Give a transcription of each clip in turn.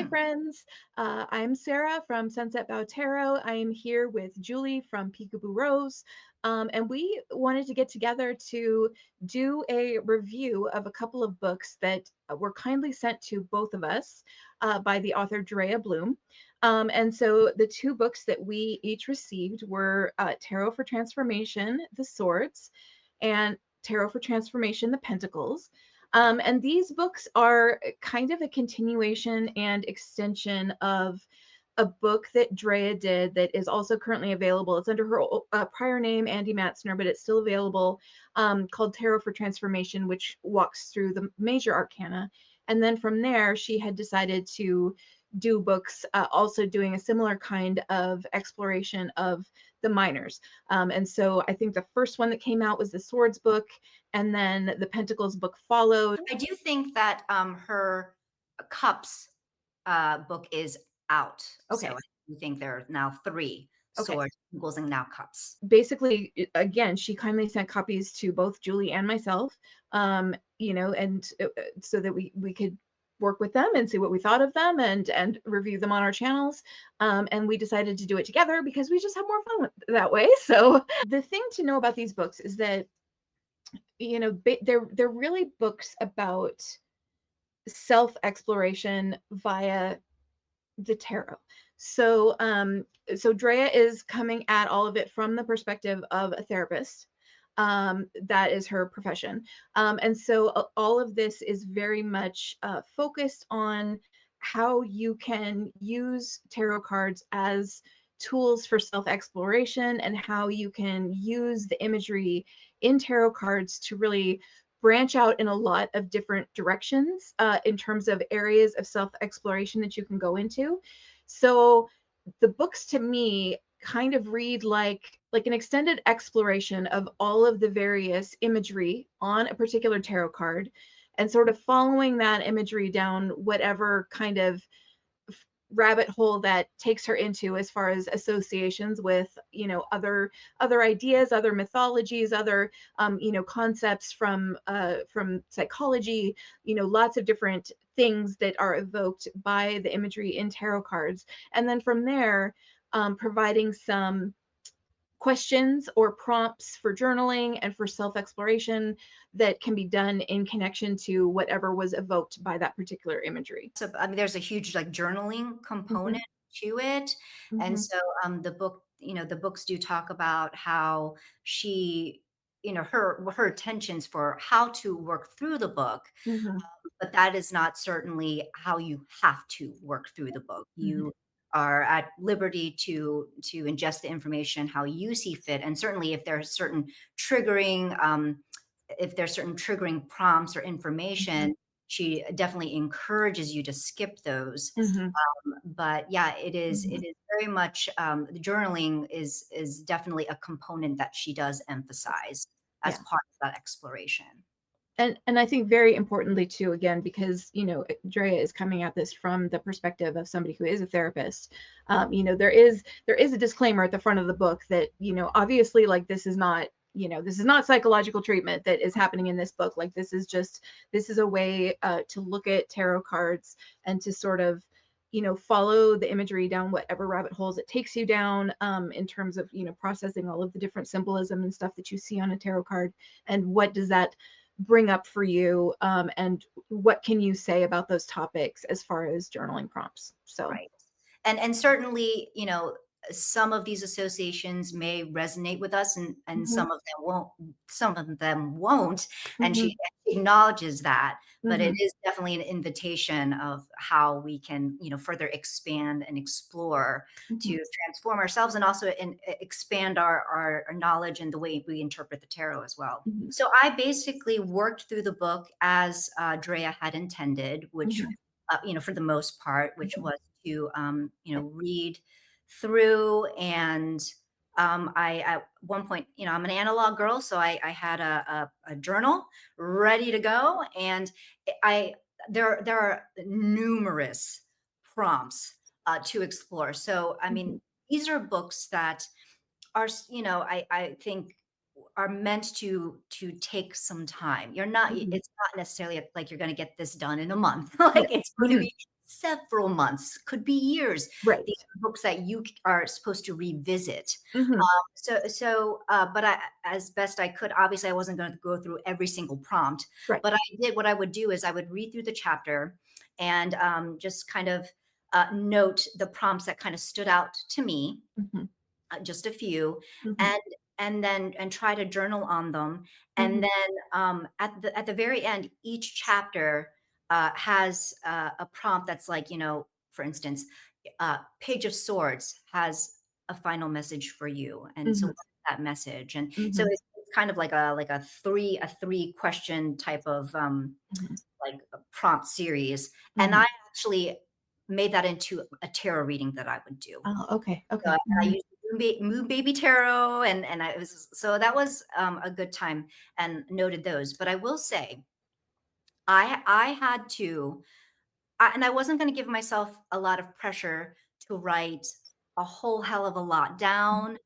friends. I'm Sarah from Sunset Bow Tarot. I am here with Julie from Peekaboo Rose. And we wanted to get together to do a review of a couple of books that were kindly sent to both of us by the author Dreya Blume. And so the two books that we each received were Tarot for Transformation, The Swords, and Tarot for Transformation, The Pentacles. And these books are kind of a continuation and extension of a book that Dreya did that is also currently available. It's under her prior name, Andy Matzner, but it's still available, called Tarot for Transformation, which walks through the major arcana. And then from there, she had decided to do books also doing a similar kind of exploration of the minors. And so I think the first one that came out was the Swords book, and then the Pentacles book followed. I do think that her Cups book is out. So Okay. I do think there are now three Okay. swords, eagles, and now cups. Basically, again, she kindly sent copies to both Julie and myself, and so that we could work with them and see what we thought of them and review them on our channels. And we decided to do it together because we just have more fun that way. So the thing to know about these books is that they're really books about self exploration via the tarot. So Dreya is coming at all of it from the perspective of a therapist. That is her profession. And so all of this is very much focused on how you can use tarot cards as tools for self exploration and how you can use the imagery in tarot cards to really branch out in a lot of different directions in terms of areas of self exploration that you can go into. So the books to me kind of read like an extended exploration of all of the various imagery on a particular tarot card and sort of following that imagery down whatever kind of rabbit hole that takes her into as far as associations with other ideas, other mythologies, other concepts from psychology, lots of different things that are evoked by the imagery in tarot cards. And then from there, providing some questions or prompts for journaling and for self-exploration that can be done in connection to whatever was evoked by that particular imagery. So I mean, there's a huge like journaling Mhm, component to it, and mhm, so the book, the books do talk about how she, her intentions for how to work through the book. mhm, But that is not certainly how you have to work through the book. mhm, You are at liberty to ingest the information how you see fit, and certainly triggering if there's certain triggering prompts or mhm, information, she definitely encourages you to skip those. mhm, But yeah, it mhm. is very much the journaling is definitely a component that she does emphasize as Yeah. part of that exploration. And I think very importantly too, again, because Drea is coming at this from the perspective of somebody who is a therapist. There is a disclaimer at the front of the book that obviously, like, this is not psychological treatment that is happening in this book. Like, this is a way to look at tarot cards and to sort of follow the imagery down whatever rabbit holes it takes you down, in terms of processing all of the different symbolism and stuff that you see on a tarot card, and what does that bring up for you, and what can you say about those topics as far as journaling prompts. So Right. And certainly, some of these associations may resonate with us and mhm, some of them won't. And mhm, she acknowledges that, but it mhm, is definitely an invitation of how we can, further expand and explore mhm, to transform ourselves and also expand our knowledge and the way we interpret the tarot as well. mhm, So I basically worked through the book as Drea had intended, which mhm, for the most part, which mhm, was to, read through. And I, at one point, I'm an analog girl, so I had a journal ready to go. And I, there are numerous prompts to explore. So, I mhm, mean, these are books that are, I think are meant to take some time. You're not mhm. it's not necessarily like you're gonna get this done in a month. Like, Yeah. it's going to Mhm, be several months, could be years. Right. These are books that you are supposed to revisit. Mhm. But as best I could, obviously I wasn't going to go through every single prompt, Right. but what I would do is I would read through the chapter and just kind of note the prompts that kind of stood out to me, Mhm. just a few, Mhm. and and try to journal on them. And Mhm. then at the very end, each chapter has a prompt that's like, for instance, Page of Swords has a final message for you, and so Mhm. what is that message? And so Mhm. it's kind of like a three question type of Mhm. like a prompt series, and I Mhm. actually made that into a tarot reading that I would do. Oh, okay. And Okay. I Mhm. used Moon Baby Tarot, and I was so that was, a good time, and noted those. But I will say, I had to and I wasn't gonna give myself a lot of pressure to write a whole hell of a lot down.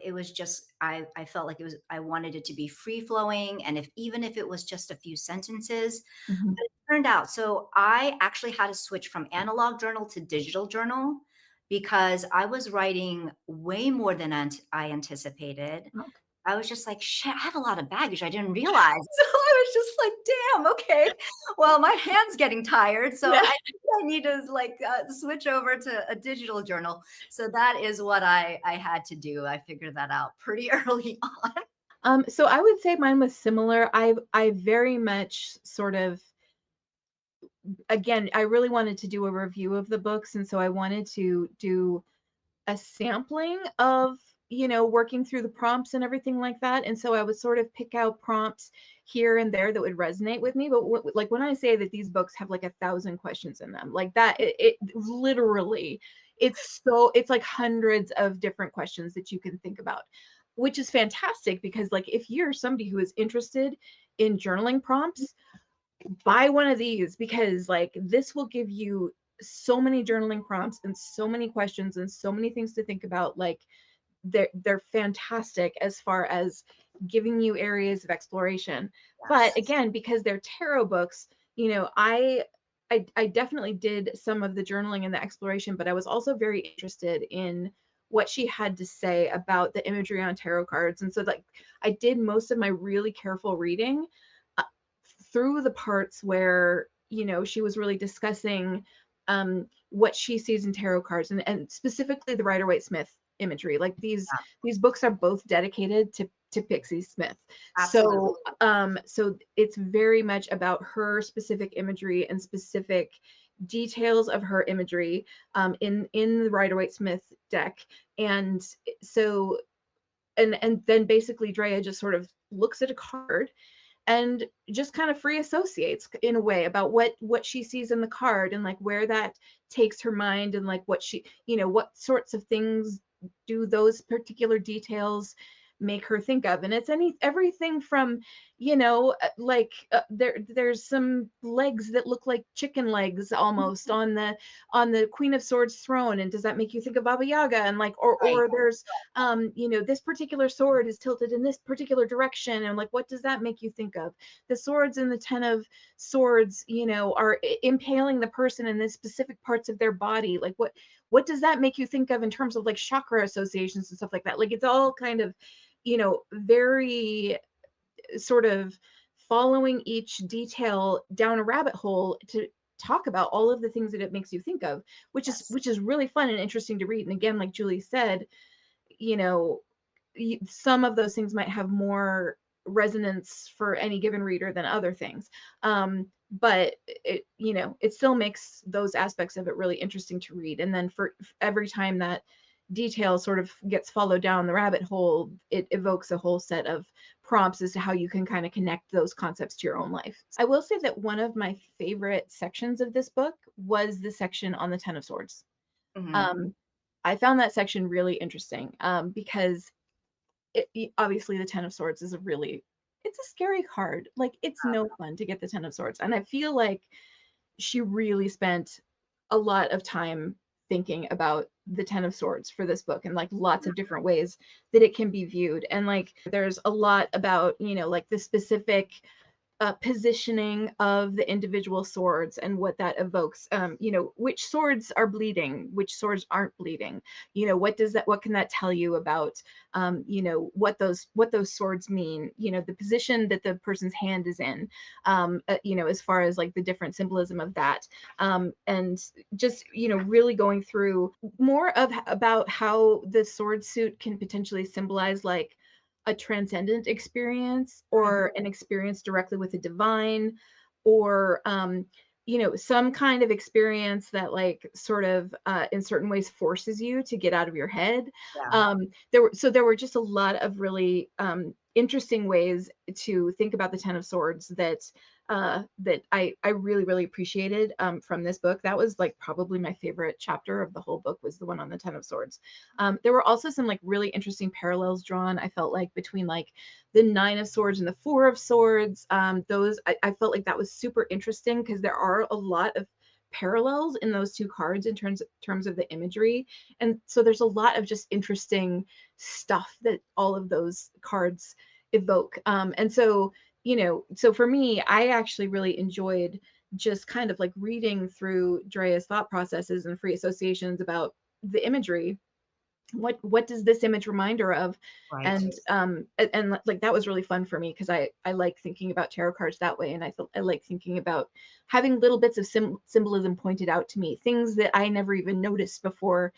It was just I felt like I wanted it to be free flowing, and even if it was just a few sentences, Mhm. but it turned out so I actually had to switch from analog journal to digital journal because I was writing way more than I anticipated. Okay. I was just like, "Shit, I have a lot of baggage I didn't realize." So I was just like, "Damn, okay. Well, my hand's getting tired, so Yeah. I think I need to, like, switch over to a digital journal." So that is what I had to do. I figured that out pretty early on. So I would say mine was similar. I very much sort of, again, I really wanted to do a review of the books, and so I wanted to do a sampling of, working through the prompts and everything like that. And so I would sort of pick out prompts here and there that would resonate with me. But like when I say that these books have like 1,000 questions in them, like that, it literally, it's like hundreds of different questions that you can think about, which is fantastic because like if you're somebody who is interested in journaling prompts, buy one of these because like this will give you so many journaling prompts and so many questions and so many things to think about. Like they're fantastic as far as giving you areas of exploration. But Yes. again, because they're tarot books, I definitely did some of the journaling and the exploration, but I was also very interested in what she had to say about the imagery on tarot cards. And so like I did most of my really careful reading uh, through the parts where, she was really discussing what she sees in tarot cards, and specifically the Rider Waite Smith imagery. Like Yeah, these books are both dedicated to Pixie Smith. absolutely. So it's very much about her specific imagery and specific details of her imagery in the Rider Waite Smith deck. And so and then basically Drea just sort of looks at a card and just kind of free associates in a way about what she sees in the card and like where that takes her mind, and like what she, what sorts of things do those particular details make her think of. And it's everything from, there's some legs that look like chicken legs almost on the Queen of Swords throne, and does that make you think of Baba Yaga? And like, Right. or there's this particular sword is tilted in this particular direction, and like what does that make you think of? The swords in the 10 of Swords, are impaling the person in this specific parts of their body. Like what does that make you think of in terms of like chakra associations and stuff like that? Like it's all kind of, very sort of following each detail down a rabbit hole to talk about all of the things that it makes you think of, Yes. which is really fun and interesting to read. And again, like Julie said, you know, some of those things might have more resonance for any given reader than other things. But it still makes those aspects of it really interesting to read. And then for every time that detail sort of gets followed down the rabbit hole, it evokes a whole set of prompts as to how you can kind of connect those concepts to your own life. I will say that one of my favorite sections of this book was the section on the 10 of Swords. Mhm. Um, I found that section really interesting because obviously the 10 of Swords is it's a scary card. Like it's no fun to get the 10 of Swords, and I feel like she really spent a lot of time thinking about the 10 of Swords for this book, and like lots of different ways that it can be viewed. And like there's a lot about like the specific positioning of the individual swords and what that evokes. Which swords are bleeding, which swords aren't bleeding. What can that tell you about, what those swords mean. The position that the person's hand is in. As far as like the different symbolism of that, and just really going through more of about how the sword suit can potentially symbolize like a transcendent experience Mhm. or an experience directly with the divine, or some kind of experience that like sort of in certain ways forces you to get out of your head. Yeah, There were just a lot of really interesting ways to think about the Ten of Swords that I really really appreciated from this book. That was like probably my favorite chapter of the whole book, was the one on the Ten of Swords. There were also some like really interesting parallels drawn, I felt like, between like the Nine of Swords and the Four of Swords. Those I felt like that was super interesting because there are a lot of parallels in those two cards in terms of the imagery, and so there's a lot of just interesting stuff that all of those cards evoke. And so for me, I actually really enjoyed just kind of like reading through Dreya's thought processes and free associations about the imagery. What does this image remind her of? right. And like that was really fun for me because I like thinking about tarot cards that way, and I like thinking about having little bits of symbolism pointed out to me, things that I never even noticed before,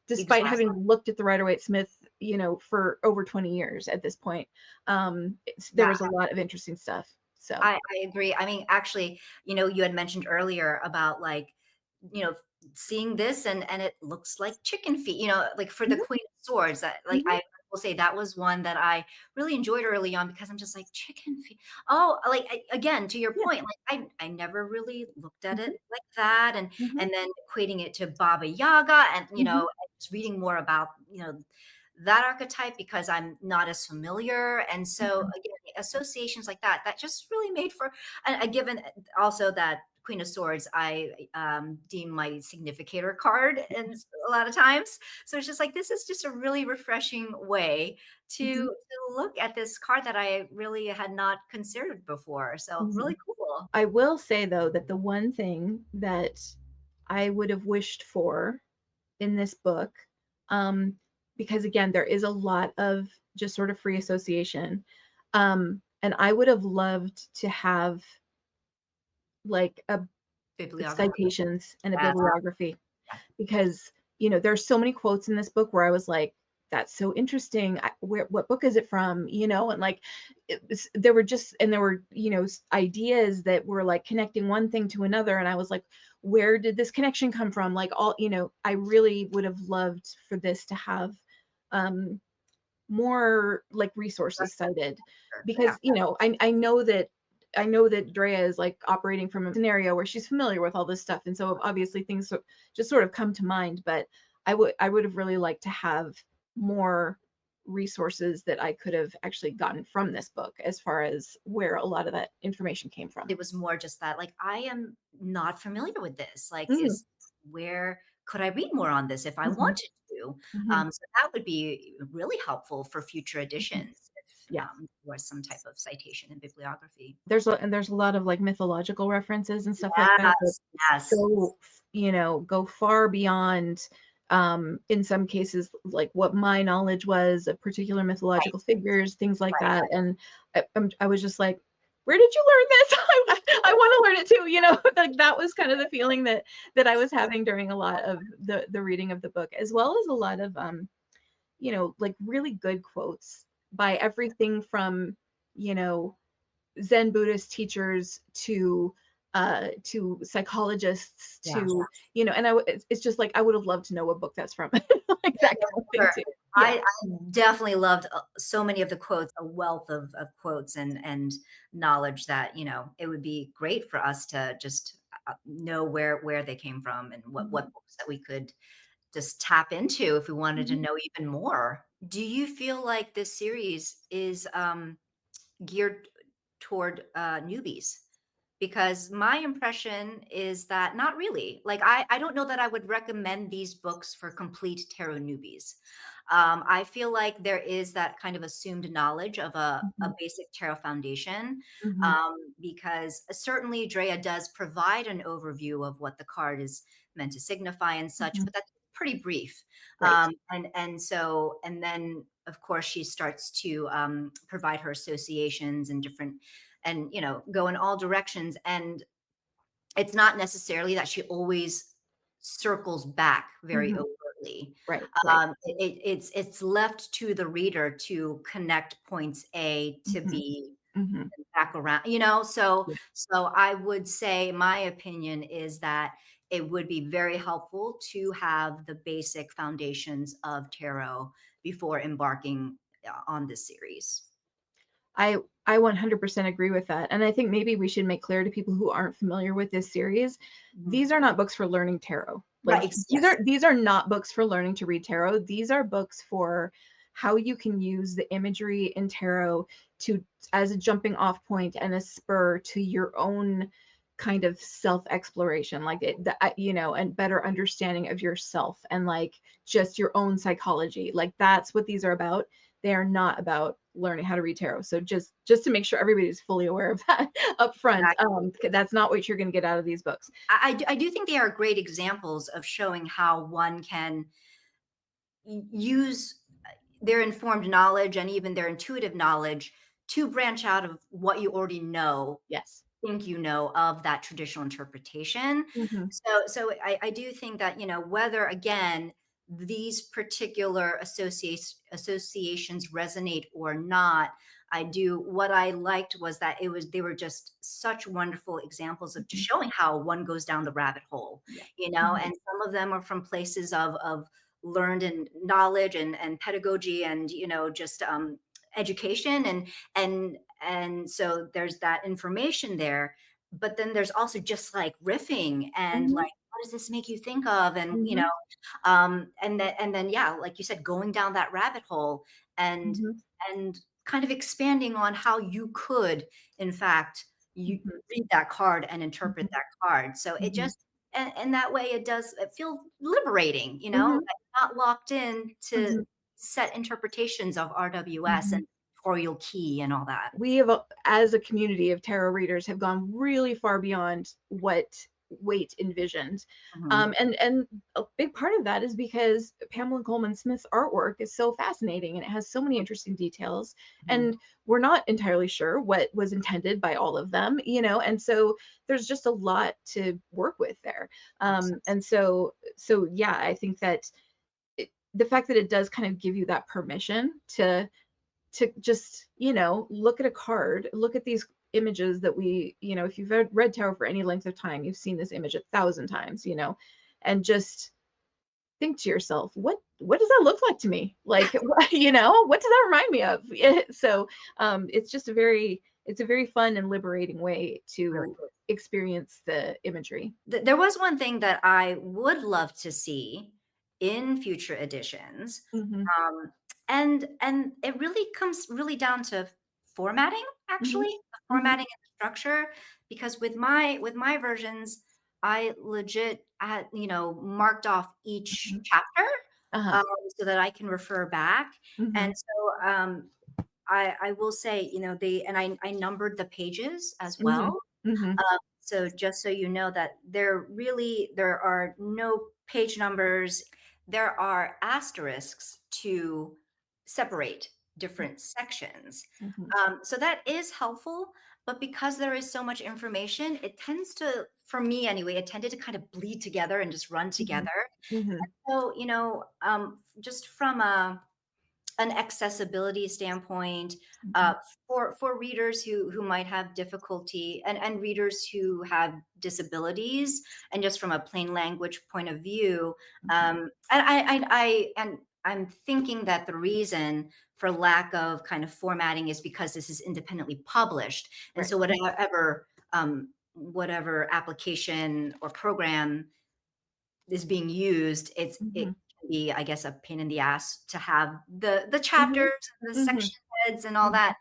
despite Exactly. having looked at the Rider-Waite-Smith for over 20 years at this point. There Yeah, was a lot of interesting stuff. So I agree. I mean, actually, you had mentioned earlier about like, you know, seeing this and it looks like chicken feet, like for the mhm, Queen of Swords, that like mhm, I will say that was one that I really enjoyed early on because I'm just like chicken feet. Oh, like again, to your yeah, point, like I never really looked at mhm, it like that, mhm, and then equating it to Baba Yaga, and mhm, and just reading more about that archetype because I'm not as familiar. And so mhm, again, associations like that, that just really made for a given also that Queen of Swords, I deem my significator card and a lot of times. So it's just like this is just a really refreshing way mhm, to look at this card that I really had not considered before. So mhm. really cool. I will say though that the one thing that I would have wished for in this book, um, because again, there is a lot of just sort of free association, and I would have loved to have like a Bibliography. citations and a Yes. bibliography, Yeah. because there's so many quotes in this book where I was like, that's so interesting. What book is it from? And like there were ideas that were like connecting one thing to another, and I was like, where did this connection come from? Like I really would have loved for this to have um more like resources cited, Yeah. because I know that Drea is like operating from a scenario where she's familiar with all this stuff, and so obviously things just sort of come to mind. But I would have really liked to have more resources that I could have actually gotten from this book, as far as where a lot of that information came from. It was more just that, like, I am not familiar with this. Like, Mhm, is where could I read more on this if I mhm, wanted to? mhm, So that would be really helpful for future mhm. editions if Yeah. there was some type of citation and bibliography. There's a lot of like mythological references and stuff like that that Yes, yes. go far beyond, in some cases, like what my knowledge was of particular Right, mythological figures, things like right. that. And I was just like, where did you learn this? I want to learn it too. Like that was kind of the feeling that I was having during a lot of the reading of the book, as well as a lot of like really good quotes by everything from, you know, Zen Buddhist teachers to psychologists, Yeah. to it's just like I would have loved to know what book that's from, like Yeah, that kind of thing sure. too. Yeah. I definitely loved, so many of the quotes, a wealth of quotes and knowledge that, it would be great for us to just, know where they came from and Mhm, what books that we could just tap into if we wanted to mhm. know even more. Do you feel like this series is, geared toward, newbies? because my impression is that not really. Like I don't know that I would recommend these books for complete tarot newbies. I feel like there is that kind of assumed knowledge of a Mhm, basic tarot foundation, mhm, because certainly Drea does provide an overview of what the card is meant to signify and such, mhm. but that's pretty brief. Right. And then of course she starts to provide her associations and different, and go in all directions. And it's not necessarily that she always circles back very Mhm. overtly. Right, right. It's left to the reader to connect points A to Mhm, B mhm. back around, so Yeah. I would say my opinion is that it would be very helpful to have the basic foundations of tarot before embarking on this series. I I 100% agree with that, and I think maybe we should make clear to people who aren't familiar with this series, Mhm. these are not books for learning tarot. Right, Like, these yes. are these are not books for learning to read tarot. These are books for how you can use the imagery in tarot to as a jumping off point and a spur to your own kind of self-exploration, like, and better understanding of yourself and, like, just your own psychology. Like, that's what these are about. They are not about learning how to read tarot. So just to make sure everybody's fully aware of that up front, Exactly. that's not what you're going to get out of these books. I do think they are great examples of showing how one can use their informed knowledge and even their intuitive knowledge to branch out of what you already know, Yes. think of that traditional interpretation. Hmm. So I do think that, whether again these particular associations resonate or not, what I liked was that they were just such wonderful examples of just Hmm. showing how one goes down the rabbit hole, Yeah. Hmm. and some of them are from places of learned and knowledge and pedagogy and just education, and so there's that information there, but then there's also just like riffing and Hmm. like, what does this make you think of? And Hmm. and then yeah, like you said, going down that rabbit hole and Hmm. and kind of expanding on how you could in fact you Hmm. read that card and interpret Hmm. that card. So it Hmm. just, and that way it does it feel liberating, Hmm. like not locked in to Hmm. set interpretations of RWS Hmm. and tutorial key and all that. We have, as a community of tarot readers, have gone really far beyond what Waite envisioned. Mhm, And a big part of that is because Pamela Coleman Smith's artwork is so fascinating and it has so many interesting details. mhm. And we're not entirely sure what was intended by all of them, and so there's just a lot to work with there. Absolutely. And so yeah, I think that the fact that it does kind of give you that permission to just, look at a card, look at these images that if you've read tarot for any length of time, you've seen this image 1,000 times, and just think to yourself, what does that look like to me? Like, what does that remind me of? So it's a very fun and liberating way Really to good. experience the imagery. There was one thing that I would love to see in future editions, Hmm. um, and it really comes really down to formatting, Hmm. actually, the Hmm. formatting and structure, because with my versions, I legit had, marked off each Hmm. chapter, Uh-huh. um, so that I can refer back. And Hmm. so, I will say, they and I numbered the pages as Hmm. well. Hmm. So just so you know that there are no page numbers. There are asterisks to separate different sections. Hmm. So that is helpful, but because there is so much information, it tends to, for me anyway, it tended to kind of bleed together and just run Hmm. together. Hmm. So, just from a an accessibility standpoint, Hmm. for readers who might have difficulty, and readers who have disabilities, and just from a plain language point of view, Hmm. and I'm thinking that the reason for lack of kind of formatting is because this is independently published, and Right. so whatever application or program is being used, it Mhm. can be, I guess, a pain in the ass to have the chapters Mhm. and the Mhm. sections heads and all Mhm. that.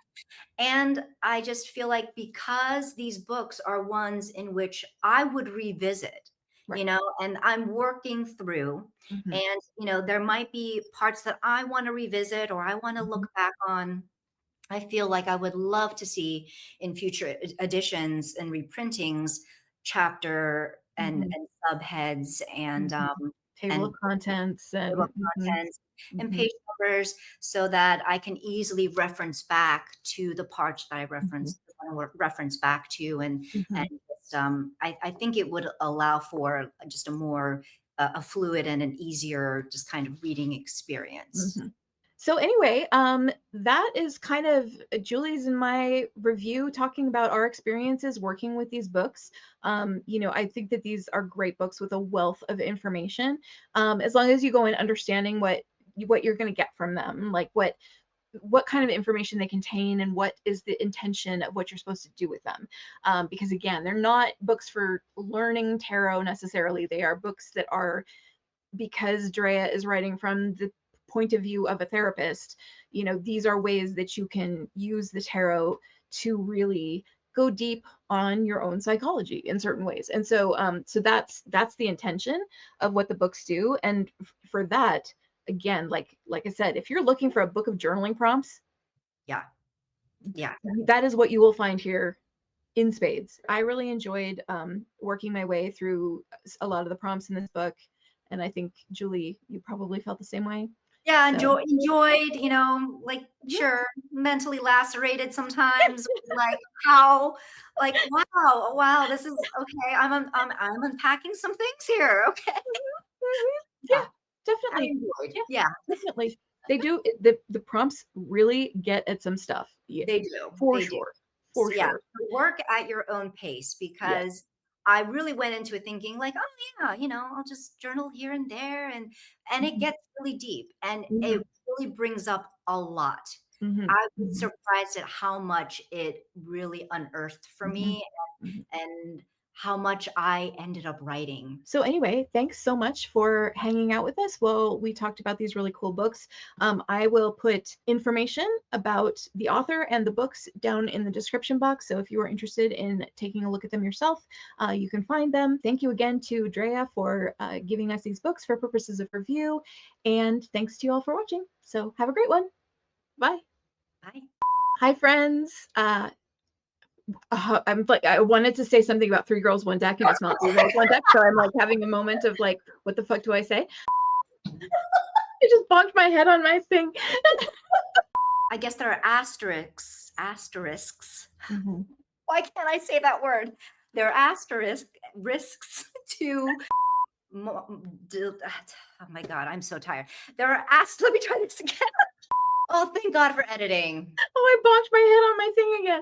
And I just feel like because these books are ones in which I would revisit, Right. and I'm working through, Mhm. and, there might be parts that I want to revisit or I want to Mhm. look back on. I feel like I would love to see in future editions and reprintings chapter Mhm. and subheads Mhm. Table of and contents table and of mhm. contents and Mhm. page numbers so that I can easily reference back to the parts that I Mhm. reference back to, and Mhm. just, I think it would allow for just a more a fluid and an easier just kind of reading experience. Mhm. So anyway, that is kind of Julie's and my review talking about our experiences working with these books. I think that these are great books with a wealth of information. As long as you go in understanding what you're going to get from them, like what kind of information they contain and what is the intention of what you're supposed to do with them. Because again, they're not books for learning tarot necessarily. They are books that are because Drea is writing from the point of view of a therapist, these are ways that you can use the tarot to really go deep on your own psychology in certain ways. And so that's the intention of what the books do. And for that, again, like I said, if you're looking for a book of journaling prompts, Yeah. Yeah. that is what you will find here in spades. I really enjoyed working my way through a lot of the prompts in this book, and I think Julie, you probably felt the same way. Yeah, So, enjoyed, like, mhm, sure, mentally lacerated sometimes, like, how like, wow, this is okay, I'm unpacking some things here, okay. mhm. Yeah, Yeah, I definitely. enjoyed. Yeah, Yeah, definitely. They do the prompts really get at some stuff. Yeah, they do, for they do. sure. So, For yeah, sure. work at your own pace Yes. because I really went into it thinking like, "Oh, yeah, I'll just journal here and there," and it Mhm, gets really deep, and it mhm, really brings up a lot. mhm, I was mhm, surprised at how much it really unearthed for mhm, me mhm. and how much I ended up writing. So anyway, thanks so much for hanging out with us. Well, we talked about these really cool books. I will put information about the author and the books down in the description box. So if you are interested in taking a look at them yourself, you can find them. Thank you again to Drea for giving us these books for purposes of review. And thanks to you all for watching. So have a great one. Bye. Bye. Hi, friends. I'm like, I wanted to say something about Three Girls, One Deck, and it's not Three Girls, One Deck. So I'm like having a moment of like, what the fuck do I say? I just bonked my head on my thing. I guess there are asterisks. Mhm. Why can't I say that word? There are risks to oh my god, I'm so tired. There are let me try this again. Oh, thank God for editing. Oh, I bonked my head on my thing again.